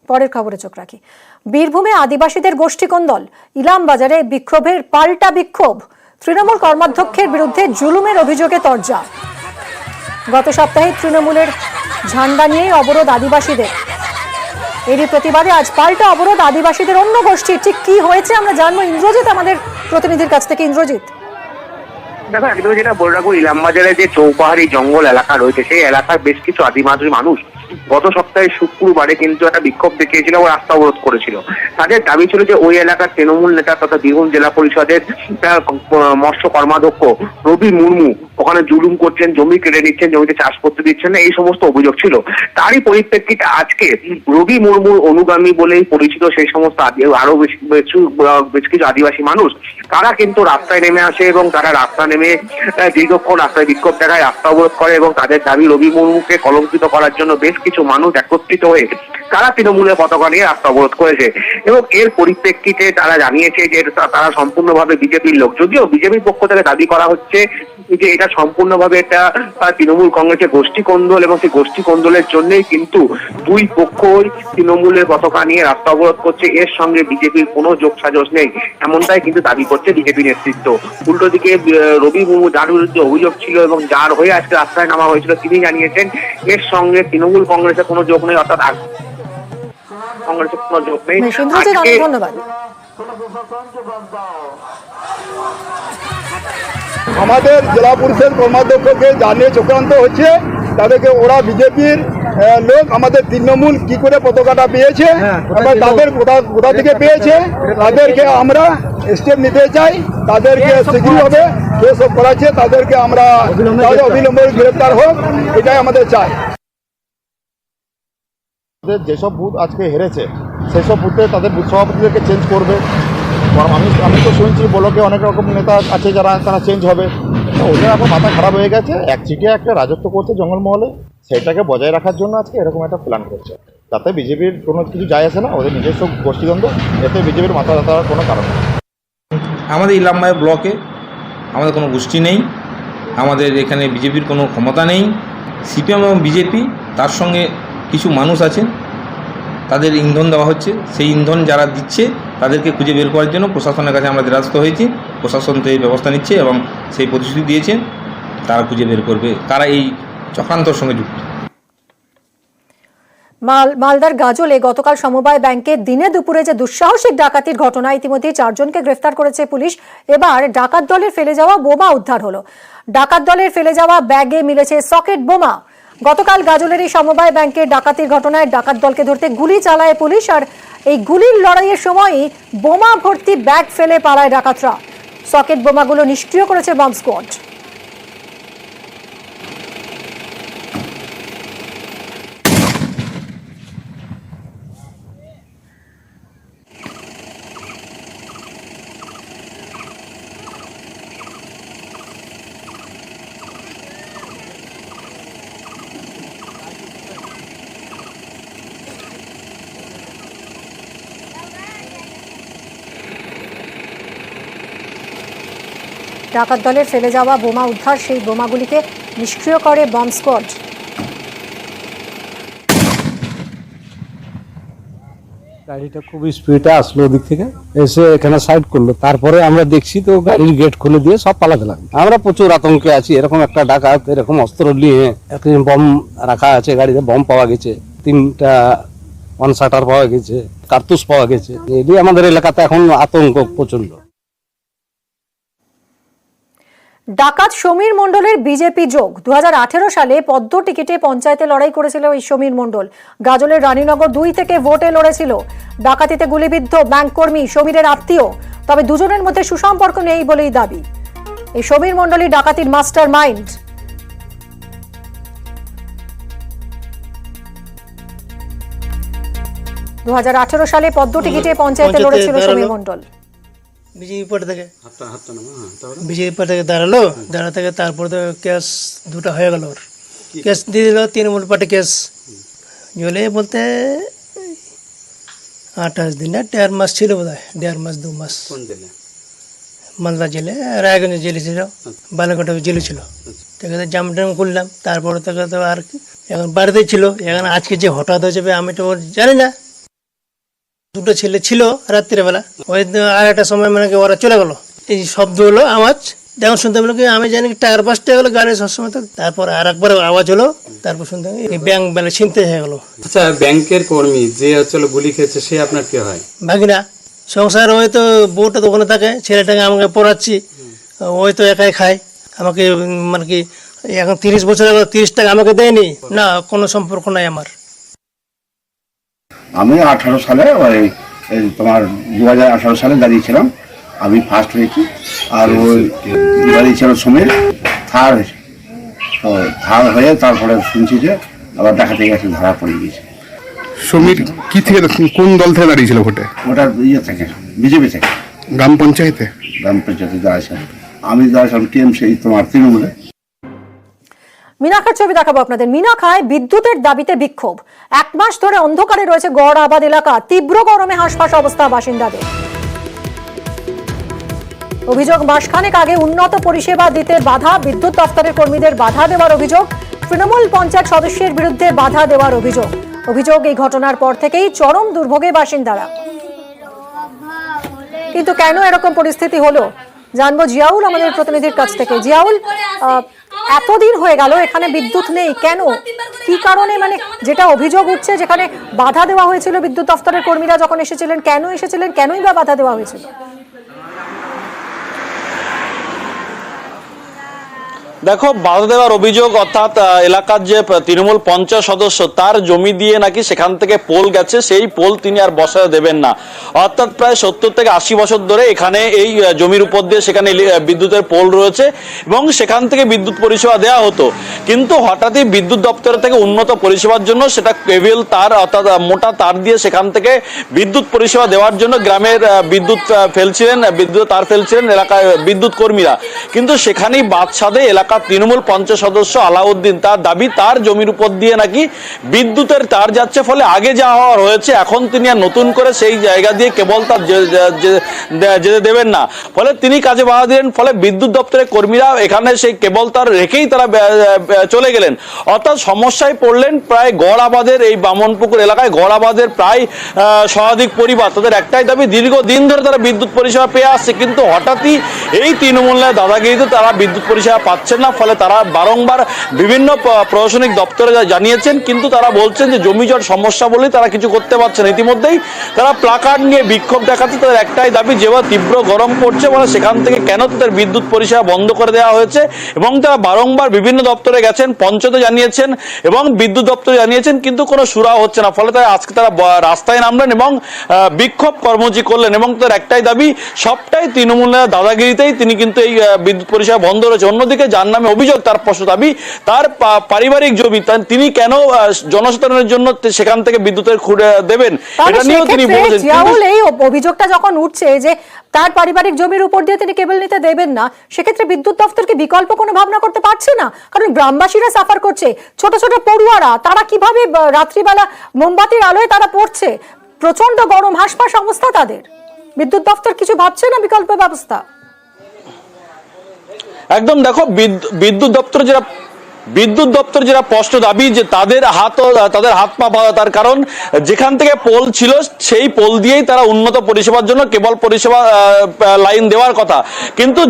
পরের খবরে চোখ রাখি। বীরভূমে আদিবাসীদের গোষ্ঠী কোন্দল, ইলামবাজারে বিক্ষোভের পাল্টা বিক্ষোভ, তৃণমূল কর্মাধ্যক্ষের বিরুদ্ধে জুলুমের অভিযোগে তরজা। গত সপ্তাহে তৃণমূলের ঝান্ডা নিয়ে অবরোধ আদিবাসীদের, এরই প্রতিবাদে আজ পাল্টা অবরোধ আদিবাসীদের অন্য গোষ্ঠী। ঠিক কি হয়েছে আমরা জানবো ইন্দ্রজিৎ আমাদের প্রতিনিধির কাছ থেকে। ইন্দ্রজিৎ, দেখো, একদম যেটা বলে রাখবো, ইলামবাজারে যে চৌপাহাড়ি জঙ্গল এলাকা রয়েছে সেই এলাকার বেশ কিছু আদিবাসী মানুষ গত সপ্তাহে শুক্রবারে কিন্তু একটা বিক্ষোভ দেখিয়েছিল ও রাস্তা অবরোধ করেছিল। তাদের দাবি ছিল যে ওই এলাকার তৃণমূল নেতা তথা বীরভূম জেলা পরিষদের মৎস্য কর্মাধ্যক্ষ রবি মুর্মু ওখানে জুলুম করছেন, জমি কেটে নিচ্ছেন, জমিতে চাষ করতে দিচ্ছেন না, এই সমস্ত অভিযোগ ছিল। তারই পরিপ্রেক্ষিতে আজকে রবি মুর্মুর অনুগামী বলেই পরিচিত সেই সমস্ত আরো বেশ কিছু আদিবাসী মানুষ তারা কিন্তু রাস্তায় নেমে আসে এবং তারা রাস্তা নেমে দীর্ঘক্ষণ রাস্তায় বিক্ষোভ দেখায়, রাস্তা অবরোধ করে এবং তাদের দাবি রবি মুর্মুকে কলঙ্কিত করার জন্য বেশ কিছু মানুষ একত্রিত হয়ে তারা তৃণমূলের পতাকা নিয়ে রাস্তা অবরোধ করেছে। এবং এর পরিপ্রেক্ষিতে তারা জানিয়েছে যে তারা সম্পূর্ণভাবে বিজেপির লোক। যদিও বিজেপির পক্ষ থেকে দাবি করা হচ্ছে যে এটা সম্পূর্ণভাবে একটা তৃণমূল কংগ্রেসের গোষ্ঠী কোন্দল এবং সেই গোষ্ঠী কোন্দলের জন্যই কিন্তু দুই পক্ষই তৃণমূলের পতাকা নিয়ে রাস্তা অবরোধ করছে, এর সঙ্গে বিজেপির কোনো যোগসাজশ নেই, এমনটাই কিন্তু দাবি করছে বিজেপি নেতৃত্ব। উল্টো দিকে রবি মুর্মু যার বিরুদ্ধে অভিযোগ ছিল এবং যার হয়ে আজকে রাস্তায় নামা হয়েছিল তিনি জানিয়েছেন এর সঙ্গে তৃণমূল কংগ্রেসের কোনো যোগ নেই, অর্থাৎ কংগ্রেসের কোনো যোগ নেই। ধন্যবাদ। আমাদের জেলা পরিষদ কর্মাধ্যক্ষকে জানিয়ে চক্রান্ত হচ্ছে, তাদেরকে ওরা বিজেপির লোক, আমাদের তৃণমূল কি করে পতাকাটা পেয়েছে, তাদের কোথা থেকে পেয়েছে, তাদেরকে আমরা স্টেপ নিতে চাই, তাদেরকে শীঘ্রভাবে যেসব করাচ্ছে তাদেরকে আমরা অবিলম্বে গ্রেপ্তার হোক, এটাই আমাদের চাই। যেসব বুথ আজকে হেরেছে সেসব বুথে তাদের বুথ সভাপতিদেরকে চেঞ্জ করবে। আমি তো শুনছি ব্লকে অনেক রকম নেতা আছে যারা তারা চেঞ্জ হবে। ওদের এখন মাথা খারাপ হয়ে গেছে, একচিটিয়া একটা রাজত্ব করছে জঙ্গলমহলে, সেটাকে বজায় রাখার জন্য আজকে এরকম একটা প্ল্যান করছে। তাতে বিজেপির কোনো কিছু যায় আসে না, ওদের নিজস্ব গোষ্ঠীদ্বন্দ্ব, এতে বিজেপির মাথা ব্যথার কোনো কারণ নেই। আমাদের ইলামবাজার ব্লকে আমাদের কোনো গোষ্ঠী নেই, আমাদের এখানে বিজেপির কোনো ক্ষমতা নেই। সিপিএম এবং বিজেপি তার সঙ্গে কিছু মানুষ আছেন, তাদের ইন্ধন দেওয়া হচ্ছে, সেই ইন্ধন যারা দিচ্ছে তাদেরকে খুঁজে বের করার জন্য প্রশাসনের কাছে আমরা দ্বারস্থ হয়েছি। প্রশাসন তো এই ব্যবস্থা নিচ্ছে এবং সেই প্রতিশ্রুতি দিয়েছেন তারা খুঁজে বের করবে কারা এই চক্রান্তর সঙ্গে যুক্ত। মালদার গাজলে গতকাল সমবায় ব্যাংকে দিনে দুপুরে যে দুঃসাহসিক ডাকাতির ঘটনা, ইতিমধ্যে 4 জনকে গ্রেফতার করেছে পুলিশ। এবার ডাকাত দলের ফেলে যাওয়া বোমা উদ্ধার হলো। ডাকাত দলের ফেলে যাওয়া ব্যাগে মিলেছে সকেট বোমা। গতকাল গাজলের এই সমবায় ব্যাংকের ডাকাতির ঘটনায় ডাকাত দলকে ধরতে গুলি চালায় পুলিশ, আর এই গুলির লড়াইয়ের সময়ই বোমা ভর্তি ব্যাগ ফেলে পালায় ডাকাতরা। সকেট বোমাগুলো নিষ্ক্রিয় করেছে বম্ব স্কোয়াড। ডাকাত দলের ফেলে যাওয়া বোমা উদ্ধার, সেই বোমাগুলিকে নিষ্ক্রিয় করে বম্ব স্কোয়াড। গাড়িটা খুব স্পিডে আসলো ওদিক থেকে, এসে এখানে সাইড করলো, তারপরে আমরা দেখছি তো গাড়ির গেট খুলে দিয়ে সব পালাতে লাগলো। আমরা প্রচুর আতঙ্কে আছি, এরকম একটা ডাকাত এরকম অস্ত্র নিয়ে, বম রাখা আছে গাড়িতে, বম পাওয়া গেছে, 3টা ওয়ান শাটার পাওয়া গেছে, কার্তুস পাওয়া গেছে। এটি আমাদের এলাকাতে এখন আতঙ্ক প্রচন্ড। ডাকাত সমীর মণ্ডলের বিজেপি যোগ। 2018 সালে পদ্ম টিকিটে পঞ্চায়েতে লড়াই করেছিল এই সমীর মণ্ডল। গাজলের রানীনগর 2 থেকে ভোটে লড়েছিল। ডাকাতিতে গুলিবিদ্ধ ব্যাংক কর্মী সমীরের আত্মীয়, তবে দুজনের মধ্যে সুসম্পর্ক নেই বলেই দাবি। এই সমীর মণ্ডলই ডাকাতির মাস্টার মাইন্ড। 2018 সালে পদ্ম টিকিটে পঞ্চায়েতে লড়েছিল সমীর মণ্ডল। বিজেপি পার্টি থেকে দাঁড়া থেকে তারপর তো কেস 2টা হয়ে গেল, ওর কেস দিয়ে দিল তৃণমূল পার্টি কেস। জলে বলতে 28 দিন না 1.5 মাস ছিল বোধ হয়, 1.5 মাস 2 মাস। মালদা জেলে, রায়গঞ্জ জেলে ছিল, বালাঘাটে জেলে ছিল। ঠিক আছে, জাম টাম করলাম, তারপরে থেকে তো আর এখন বাড়িতেই ছিল। এখন আজকে যে হঠাৎ হয়ে যাবে আমি তো জানি না। দুটো ছেলে ছিল রাত্রিবেলা, ওই আর একটা সময় মানে কি ওরা চলে গেল, এই শব্দ হলো আওয়াজ, যখন শুনতে পেলো কি আমি জানি টায়ার বাস্ট হয়ে গেলো গাড়ি সবসময়, তো তারপর আর একবার আওয়াজ হলো, তারপর শুনতে ব্যাংক ব্যালেন্স ছিনতে হয়ে গেলো। আচ্ছা, ব্যাংকের কর্মী যে হচ্ছে গুলি খেয়েছে সে আপনার কি হয়? ভাগিনা। সংসার ওই তো বউটা তো ওখানে থাকে, ছেলেটাকে আমাকে পড়াচ্ছি, ওই তো একাই খায়, আমাকে মানে কি এখন 30 বছর আগে 30 টাকা আমাকে দেয়নি, না কোনো সম্পর্ক নাই আমার। আমি 18 সালে ওই তোমার 2018 সালে দাঁড়িয়েছিলাম, আমি ফার্স্ট হয়েছি, আর ওই দাঁড়িয়েছিল সমীর থার্ড হয়েছে, তো থার্ড হয়ে তারপরে শুনছি যে আবার ডাকাতি গেছে, ধরা পড়ে গিয়েছে। সমীর কি থেকে, কোন দল থেকে দাঁড়িয়েছিল ভোটে? ওটা ইয়ে থেকে, বিজেপি থেকে, গ্রাম পঞ্চায়েতে দাঁড়িয়েছিলাম। আমি দাঁড়িয়েছিলাম টিএমসি, তোমার তৃণমূলে। মিনাখার ছবি দেখাবো আপনাদের। মিনাখায় বিদ্যুতের দাবিতে বিক্ষোভ। 1 মাস ধরে অন্ধকারে রয়েছে গড় আবাদ এলাকা, তীব্র গরমে হাঁসফাঁস অবস্থা বাসিন্দাদের। অভিযোগ, মাসখানেক আগে উন্নত পরিষেবা দিতে বাধা, বিদ্যুৎ দফতরের কর্মীদের বাধা দেওয়ার অভিযোগ, তৃণমূল পঞ্চায়েত সদস্যের বিরুদ্ধে বাধা দেওয়ার অভিযোগ। এই ঘটনার পর থেকেই চরম দুর্ভোগে বাসিন্দারা। কিন্তু কেন এরকম পরিস্থিতি হলো জানবো জিয়াউল আমাদের প্রতিনিধির কাছ থেকে। জিয়াউল, এতদিন হয়ে গেল এখানে বিদ্যুৎ নেই কেন, কি কারণে, মানে যেটা অভিযোগ উঠছে যেখানে বাধা দেওয়া হয়েছিল বিদ্যুৎ দফতরের কর্মীরা যখন এসেছিলেন, কেনই বা বাধা দেওয়া হয়েছিল? দেখো, বাধা দেওয়ার অভিযোগ, অর্থাৎ এলাকার যে তৃণমূল পঞ্চায়েত সদস্য তার জমি দিয়ে নাকি সেখান থেকে পোল গেছে, সেই পোল তিনি আর বসাতে দেবেন না। অর্থাৎ প্রায় 70 থেকে 80 বছর ধরে এখানে এই জমির উপর দিয়ে সেখানে বিদ্যুতের পোল রয়েছে এবং সেখান থেকে বিদ্যুৎ পরিষেবা দেওয়া হতো। কিন্তু হঠাৎই বিদ্যুৎ দপ্তর থেকে উন্নত পরিষেবার জন্য সেটা কেবল তার, অর্থাৎ মোটা তার দিয়ে সেখান থেকে বিদ্যুৎ পরিষেবা দেওয়ার জন্য গ্রামের বিদ্যুৎ তার ফেলছিলেন এলাকায় বিদ্যুৎ কর্মীরা। কিন্তু সেখানেই বাদশাদে এলাকা তৃণমূল পঞ্চায়েত সদস্য আলাউদ্দিন, তার দাবি তার জমির উপর দিয়ে নাকি বিদ্যুতের তার যাচ্ছে, ফলে আগে যা হওয়ার হয়েছে এখন তিনি আর নতুন করে সেই জায়গা দিয়ে কেবল তার যেতে দেবেন না, ফলে তিনি কাজে বাধা দিলেন। ফলে বিদ্যুৎ দপ্তরের কর্মীরা এখানে সেই কেবল তার রেখেই তারা চলে গেলেন। অর্থাৎ সমস্যায় পড়লেন প্রায় গড় আবাদের এই বামনপুকুর এলাকায় গড় আবাদের প্রায় শতাধিক পরিবার। তাদের একটাই দাবি, দীর্ঘদিন ধরে তারা বিদ্যুৎ পরিষেবা পেয়ে আসছে, কিন্তু হঠাৎই এই তৃণমূলের দাদাগিরিতে তারা বিদ্যুৎ পরিষেবা পাচ্ছেন না। ফলে তারা বারংবার বিভিন্ন প্রশাসনিক দপ্তরে জানিয়েছেন, কিন্তু তারা বলছেন যে জমি জট সমস্যা বলেই তারা কিছু করতে পারছেন। ইতিমধ্যেই তারা প্লাকার্ড নিয়ে বিক্ষোভ দেখাচ্ছে। তাদের একটাই দাবি, যেভাবে তীব্র গরম পড়ছে বলে সেখান থেকে কেন তাদের বিদ্যুৎ পরিষেবা বন্ধ করে দেওয়া হয়েছে, এবং তারা বারংবার বিভিন্ন দপ্তরে গেছেন, পঞ্চায়েতে জানিয়েছেন এবং বিদ্যুৎ দপ্তরে জানিয়েছেন, কিন্তু কোনো সুরাহা হচ্ছে না। ফলে তারা আজকে তারা রাস্তায় নামলেন এবং বিক্ষোভ কর্মসূচি করলেন এবং তাদের একটাই দাবি, সবটাই তৃণমূলের দাদাগিরিতেই তিনি কিন্তু এই বিদ্যুৎ পরিষেবা বন্ধ রয়েছে। অন্যদিকে যার নামে অভিযোগ, তার স্পষ্ট দাবি, তার পারিবারিক জমি তিনি কেন জনসাধারণের জন্য সেখান থেকে বিদ্যুতের খুঁড়ে দেবেন, এটা নিয়েও তিনি বলেছেন। এই অভিযোগটা যখন উঠছে যে তার পারিবারিক জমির উপর দিয়ে তিনি কেবল নিতে দেবেন না, সেক্ষেত্রে বিদ্যুৎ দপ্তর কি বিকল্প কোনো ভাবনা করতে পারছে না? কারণ গ্রামবাসীরা সাফার করছে, ছোট ছোট পড়ুয়ারা, তারা কিভাবে রাত্রিবেলা মোমবাতির আলোয় তারা পড়ছে, প্রচন্ড গরম, হাঁসফাঁস অবস্থা তাদের। বিদ্যুৎ দপ্তর কিছু ভাবছে না বিকল্প ব্যবস্থা? একদম, দেখো, বিদ্যুৎ দপ্তর যেটা স্পষ্ট দাবি যে তাদের হাত পা বাঁধা, তার কারণ যেখান থেকে পোল ছিল সেই পোল দিয়েই তারা উন্নত পরিষেবার জন্য কেবল পরিষেবা লাইন দেওয়ার কথা, কিন্তু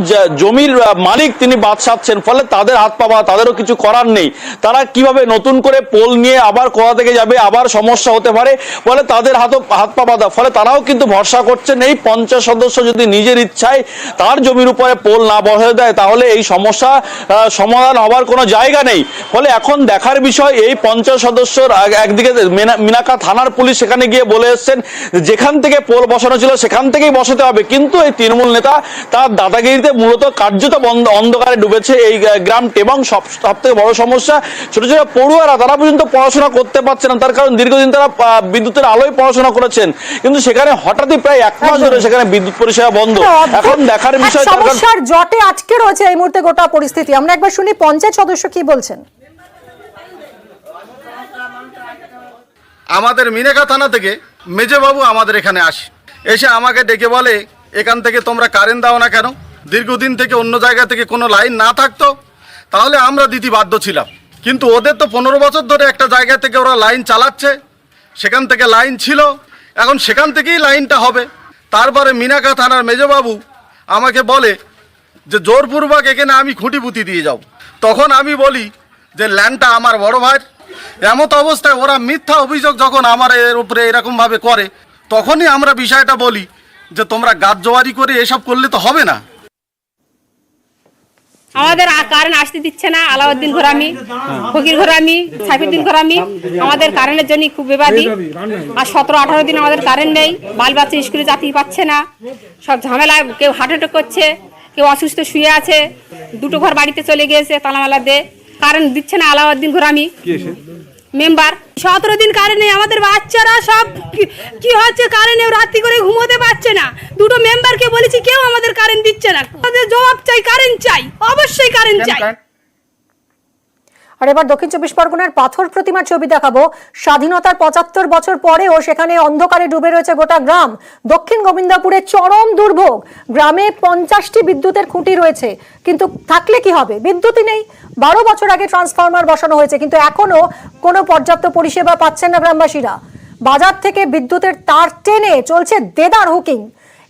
জমির মালিক তিনি বাদ সাধছেন, ফলে তাদের হাত পা বাঁধা, তাদেরও কিছু করার নেই। তারা কিভাবে নতুন করে পোল নিয়ে আবার কোথা থেকে যাবে, আবার সমস্যা হতে পারে, ফলে তাদের হাত পা বাঁধা। ফলে তারাও কিন্তু ভরসা করছেন এই পঞ্চায়েত সদস্য যদি নিজের ইচ্ছায় তার জমির উপরে পোল না বসাতে দেয়, তাহলে এই সমস্যা সমাধান হবার কোনো জায়গা নেই। ফলে এখন দেখার বিষয়, এই পঞ্চায়েত সদস্যর একদিকে মিনাকা থানার পুলিশ সেখানে গিয়ে বলে এসছেন যেখান থেকে পোল বসানো ছিল সেখান থেকেই বসাতে হবে, কিন্তু এই তৃণমূল নেতা তার দাদাগিরিতে মূলত কার্যত অন্ধকারে ডুবেছে এই গ্রামটি। এবং সব থেকে বড় সমস্যা, ছোট ছোট পড়ুয়ারা তারা পর্যন্ত পড়াশোনা করতে পারছে না, তার কারণ দীর্ঘদিন তারা বিদ্যুতের আলোয় পড়াশোনা করেছেন, কিন্তু সেখানে হঠাৎই প্রায় 1 মাস ধরে সেখানে বিদ্যুৎ পরিষেবা বন্ধ। এখন দেখার বিষয়, সমস্যার জটে আটকে রয়েছে এই মুহূর্তে গোটা পরিস্থিতি। আমরা একবার শুনি পঞ্চায়েত সদস্য কি বলছেন। আমাদের মিনেকা থানা থেকে মেজবাবু আমাদের এখানে এসে আমাকে ডেকে বলে, এখান থেকে তোমরা কারেন্ট দাও না কেন? দীর্ঘদিন থেকে অন্য জায়গা থেকে কোনো লাইন না থাকতো তাহলে আমরা দিতে বাধ্য ছিলাম, কিন্তু ওদের তো 15 বছর ধরে একটা জায়গা থেকে ওরা লাইন চালাচ্ছে, সেখান থেকে লাইন ছিল, এখন সেখান থেকেই লাইনটা হবে। তারপরে মিনাকা থানার মেজবাবু আমাকে বলে যে জোরপূর্বক এখানে আমি খুঁটি পুঁতি দিয়ে যাও। তখন আমি বলি যে ল্যান্ডটা আমার বড় ভাইয়ের। এমত অবস্থায় ওরা মিথ্যা অভিযোগ যখন আমার এর উপরে এরকমভাবে করে, তখনই আমরা বিষয়টা বলি যে তোমরা গাছজোয়ারি করে এসব করলে তো হবে না। আমাদের কারেন্ট আসতে দিচ্ছে না, আলাউদ্দিন ঘোরামি, ফকির ঘোরামি, সাইফুদ্দিন ঘোরামি আমাদের কারেন্টের জন্য খুব বিবাদী। আর 17-18 দিন আমাদের কারেন্ট নেই, বাল বাচ্চা স্কুলে যেতে পারছে না, সব ঝামেলায়, কেউ হার্ট অ্যাটাক করছে, কেউ অসুস্থ শুয়ে আছে, 2টো ঘর বাড়িতে চলে গিয়েছে তালামালা দিয়ে, কারেন্ট দিচ্ছে না আলাউদ্দিন ঘোরামি মেম্বার। 17 দিন কারেন্ট নেই, আমাদের বাচ্চারা সব কি হচ্ছে, কারেন্টে রাত্রি করে ঘুমোতে পারছে না। 2টো মেম্বারকে বলেছি, কেউ আমাদের কারেন্ট দিচ্ছে না। আমাদের জবাব চাই, কারেন্ট চাই, অবশ্যই কারেন্ট চাই। আর এবার দক্ষিণ 24 পরগনার পাথর প্রতিমার ছবি দেখাবো। স্বাধীনতার 75 বছর পরেও সেখানে অন্ধকারে ডুবে রয়েছে গোটা গ্রাম। দক্ষিণ গোবিন্দপুরে চরম দুর্ভোগ, গ্রামে 50টি বিদ্যুতের খুঁটি রয়েছে, কিন্তু থাকলে কি হবে, বিদ্যুৎই নেই। 12 বছর আগে ট্রান্সফরমার বসানো হয়েছে, কিন্তু এখনো কোনো পর্যাপ্ত পরিষেবা পাচ্ছেন না গ্রামবাসীরা। বাজার থেকে বিদ্যুতের তার টেনে চলছে দেদার হুকিং,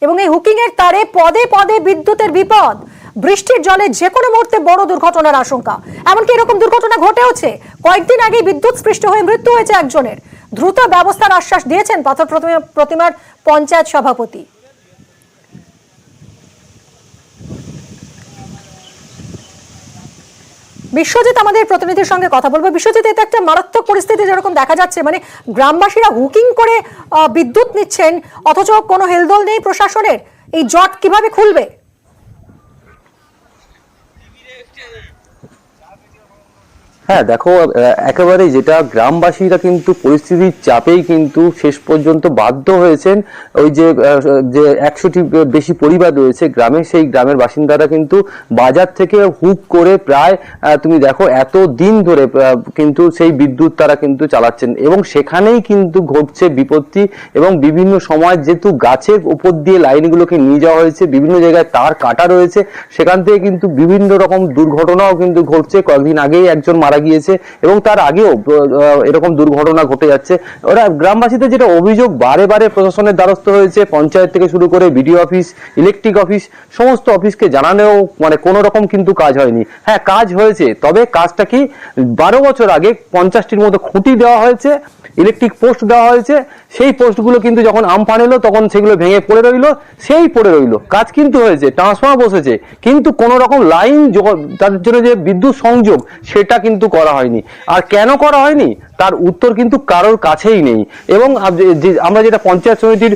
এবং এই হুকিং এর তারে পদে পদে বিদ্যুতের বিপদ। বৃষ্টির জলে যে কোনো মুহূর্তে বড় দুর্ঘটনার আশঙ্কা। এমনকি এরকম দুর্ঘটনা ঘটেওছে। কয়েকদিন আগে বিদ্যুৎ স্পৃষ্ট হয়ে মৃত্যু হয়েছে একজনের। দ্রুত ব্যবস্থার আশ্বাস দিয়েছেন পাথর প্রতিমার পঞ্চায়েত সভাপতি। বিশ্বজিৎ আমাদের প্রতিনিধির সঙ্গে কথা বলবো। বিশ্বজিৎ, এটা একটা মারাত্মক পরিস্থিতি যেরকম দেখা যাচ্ছে, মানে গ্রামবাসীরা হুকিং করে বিদ্যুৎ নিচ্ছেন, অথচ কোনো হেলদোল নেই প্রশাসনের। এই জট কিভাবে খুলবে? হ্যাঁ দেখো, একেবারে যেটা গ্রামবাসীরা কিন্তু পরিস্থিতির চাপেই কিন্তু শেষ পর্যন্ত বাধ্য হয়েছেন। ওই যে 100টি বেশি পরিবার রয়েছে গ্রামে, সেই গ্রামের বাসিন্দারা কিন্তু বাজার থেকে হুক করে প্রায় তুমি দেখো এত দিন ধরে কিন্তু সেই বিদ্যুৎ তারা কিন্তু চালাচ্ছেন, এবং সেখানেই কিন্তু ঘটছে বিপত্তি। এবং বিভিন্ন সময় যেহেতু গাছের উপর দিয়ে লাইনগুলোকে নিয়ে যাওয়া হয়েছে, বিভিন্ন জায়গায় তার কাটা রয়েছে, সেখান থেকে কিন্তু বিভিন্ন রকম দুর্ঘটনাও কিন্তু ঘটছে। কয়েকদিন আগেই একজন মারা গিয়েছে, এবং তার আগেও এরকম দুর্ঘটনা ঘটে যাচ্ছে। ওরা গ্রামবাসীদের যেটা অভিযোগ, বারে বারে প্রশাসনের দ্বারস্থ হয়েছে, পঞ্চায়েত থেকে শুরু করে বিডিও অফিস, ইলেকট্রিক অফিস, সমস্ত অফিসকে জানালেও মানে কোনো রকম কিন্তু কাজ হয়নি। হ্যাঁ, কাজ হয়েছে, তবে কাজটা কি, 12 বছর আগে 50টির মতো খুঁটি দেওয়া হয়েছে, ইলেকট্রিক পোস্ট দেওয়া হয়েছে। সেই পোস্টগুলো কিন্তু যখন আমফান এলো তখন সেগুলো ভেঙে পড়ে রইলো, সেই পড়ে রইলো। কাজ কিন্তু হয়েছে, ট্রান্সফর্মার বসেছে, কিন্তু কোনো রকম লাইন তাদের জন্য যে বিদ্যুৎ সংযোগ সেটা কিন্তু করা হয়নি। আর কেন করা হয়নি তার উত্তর কিন্তু কারোর কাছেই নেই। এবং আমরা যেটা পঞ্চায়েত সমিতির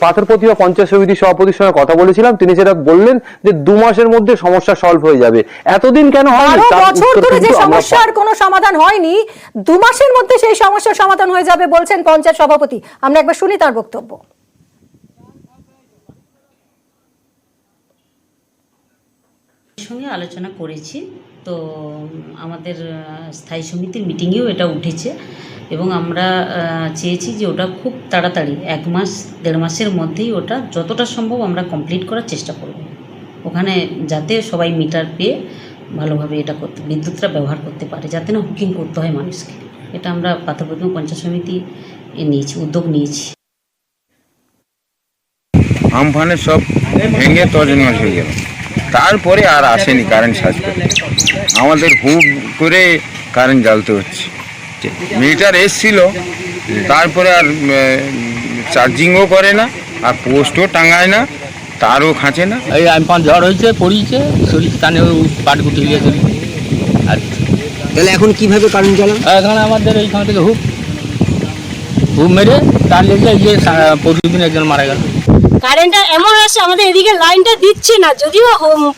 পাথর প্রতিমা পঞ্চায়েত সমিতির সভাপতির সঙ্গে কথা বলেছিলাম, তিনি যেটা বললেন যে 2 মাসের মধ্যে সমস্যা সলভ হয়ে যাবে। এতদিন কেন হয়নি? 12 বছর ধরে যে সমস্যার কোনো সমাধান হয়নি, 2 মাসের মধ্যে সেই সমস্যার সমাধান হয়ে যাবে বলছেন পঞ্চায়েত সভাপতি। আমরা একবার শুনি তার বক্তব্য। সঙ্গে আলোচনা করেছি, তো আমাদের স্থায়ী সমিতির মিটিংয়েও এটা উঠেছে, এবং আমরা চেয়েছি যে ওটা খুব তাড়াতাড়ি 1 মাস 1.5 মাসের মধ্যেই ওটা যতটা সম্ভব আমরা কমপ্লিট করার চেষ্টা করব, ওখানে যাতে সবাই মিটার পেয়ে ভালোভাবে এটা করতে, বিদ্যুৎটা ব্যবহার করতে পারে, যাতে না হুকিং করতে হয় মানুষকে। এটা আমরা পাথর প্রতিমা পঞ্চায়েত সমিতি নিয়েছি, উদ্যোগ নিয়েছি। আমফানে সব ভেঙে তছনছ হয়ে গেল, তারপরে আর আসেনি কারেন্ট সার্চ করে, আমাদের হুক করে কারেন্ট জ্বালতে হচ্ছে। মিটার এসছিল, তারপরে আর চার্জিংও করে না, আর পোস্টও টাঙায় না, তারও খাঁচে না। এই আমফান ঝড় হয়েছে, পড়িয়েছে, শরীর টানে পাট গুটি গিয়েছে। আর তাহলে এখন কিভাবে কারেন্ট জ্বালান? এখানে আমাদের এইখান থেকে হুক মেরে তার লেগে গিয়ে প্রতিদিন একজন মারা গেল। কারেন্টটা এমন আছে, আমাদের এদিকে লাইনটা দিচ্ছে না, যদিও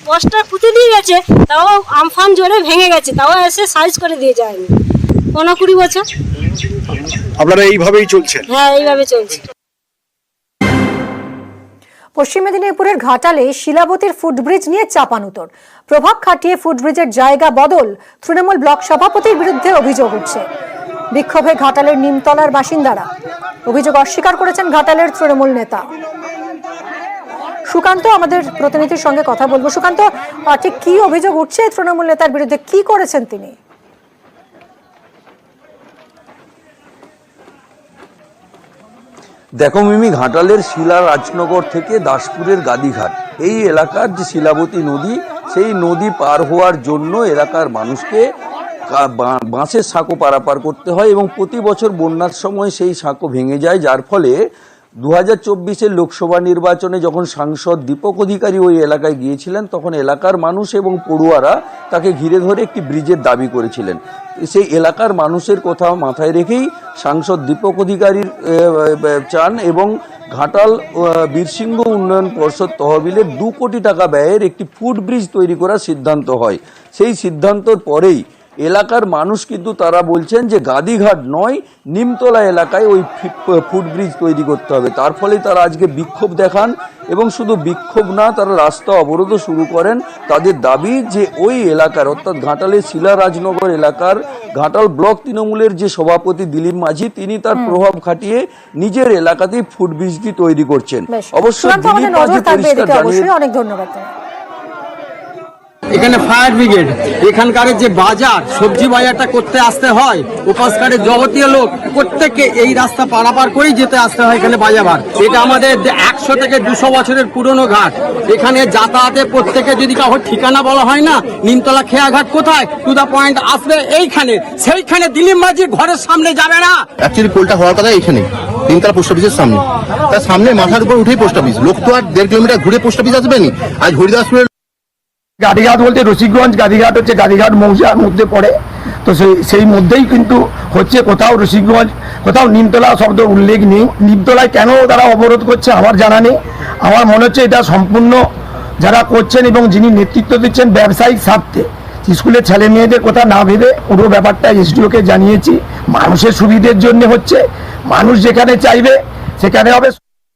পোস্টটা পুঁতে দিয়ে গেছে, তাও আমফান জোরে ভেঙে গেছে, তাও এসে সাইজ করে দিয়ে যায়নি। 15-20 বছর আপনারা এইভাবেই চলছে? হ্যাঁ, এইভাবে চলছে। পশ্চিম মেদিনীপুরের ঘাটালে শিলাবতীর ফুটব্রিজ নিয়ে চাপানুতর। প্রভাব খাটিয়ে ফুটব্রিজের জায়গা বদল, তৃণমূল ব্লক সভাপতির বিরুদ্ধে অভিযোগ উঠছে। বিক্ষোভে ঘাটালের নিমতলার বাসিন্দারা। অভিযোগ অস্বীকার করেছেন ঘাটালের তৃণমূল নেতা সুকান্ত। আমাদের প্রতিনিধির সঙ্গে কথা বলবো। সুকান্ত, ঠিক কি অভিযোগ উঠছে তৃণমূল নেতার বিরুদ্ধে, কি করেছেন তিনি? দেখো মিমি, ঘাটালের শিলা রাজনগর থেকে দাসপুরের গাদিঘাট এই এলাকার যে শিলাবতী নদী, সেই নদী পার হওয়ার জন্য এলাকার মানুষকে বাঁশের সাঁকো পারাপার করতে হয় এবং প্রতি বছর বন্যার সময় সেই সাঁকো ভেঙে যায়, যার ফলে 2024 লোকসভা নির্বাচনে যখন সাংসদ দীপক অধিকারী ওই এলাকায় গিয়েছিলেন, তখন এলাকার মানুষ এবং পড়ুয়ারা তাকে ঘিরে ধরে একটি ব্রিজের দাবি করেছিলেন। সেই এলাকার মানুষের কথা মাথায় রেখেই সাংসদ দীপক অধিকারীর চান এবং ঘাটাল বীরসিংহ উন্নয়ন পর্ষদ তহবিলের 2 কোটি টাকা ব্যয়ের একটি ফুটব্রিজ তৈরি করার সিদ্ধান্ত হয়। সেই সিদ্ধান্তর পরেই এলাকার মানুষ কিন্তু তারা বলছেন যে গাদিঘাট নয়, নিমতলা এলাকায় ওই ফুটব্রিজ তৈরি করতে হবে। তার ফলে তারা আজকে বিক্ষোভ দেখান এবং শুধু বিক্ষোভ না, তারা রাস্তা অবরোধও শুরু করেন। তাদের দাবি যে ওই এলাকার অর্থাৎ ঘাটালের শিলা রাজনগর এলাকার ঘাটাল ব্লক তৃণমূলের যে সভাপতি দিলীপ মাঝি, তিনি তার প্রভাব খাটিয়ে নিজের এলাকাতেই ফুটব্রিজটি তৈরি করছেন। অবশ্য দিলীপ মাঝি পরিষ্কার জানিয়ে অনেক ধন্যবাদ। এখানে ফায়ার ব্রিগেড, এখানকার যে বাজার, সবজি বাজারটা করতে আসতে হয়, উপাসকারের যাবতীয় লোক প্রত্যেককে এই রাস্তা পারাপার করেই যেতে আসতে হয় এখানে বাজার। এটা আমাদের 100 থেকে 200 বছরের পুরনো ঘাট। এখানে যাতায়াতে প্রত্যেকে যদি কাউর ঠিকানা বলা হয় না, নিমতলা খেয়াঘাট কোথায়, টু দা পয়েন্ট আসবে এইখানে, সেইখানে দিলীপ মাঝির ঘরের সামনে যাবে না। অ্যাকচুয়ালি পোলটা হওয়ার কথা এখানে তিনতলা পোস্ট অফিসের সামনে, তার সামনে মাথার উপর উঠেই পোস্ট অফিস। লোক তো আর 1.5 কিলোমিটার ঘুরে পোস্ট অফিস আসবেনি। আজ হরিদাসপুরের গাদিঘাট বলতে রসিকগঞ্জ, গাদিঘাট হচ্ছে গাদিঘাট মৌজার মধ্যে পড়ে, তো সেই মধ্যেই কিন্তু হচ্ছে। কোথাও রসিকগঞ্জ, কোথাও নিমতলা শব্দ উল্লেখ নেই। নিমতলায় কেন তারা অবরোধ করছে আমার জানা নেই। আমার মনে হচ্ছে এটা সম্পূর্ণ যারা করছেন এবং যিনি নেতৃত্ব দিচ্ছেন ব্যবসায়িক স্বার্থে, স্কুলের ছেলে মেয়েদের কথা না ভেবে পুরো ব্যাপারটা এসডিওকে জানিয়েছি। মানুষের সুবিধের জন্য হচ্ছে, মানুষ যেখানে চাইবে সেখানে হবে।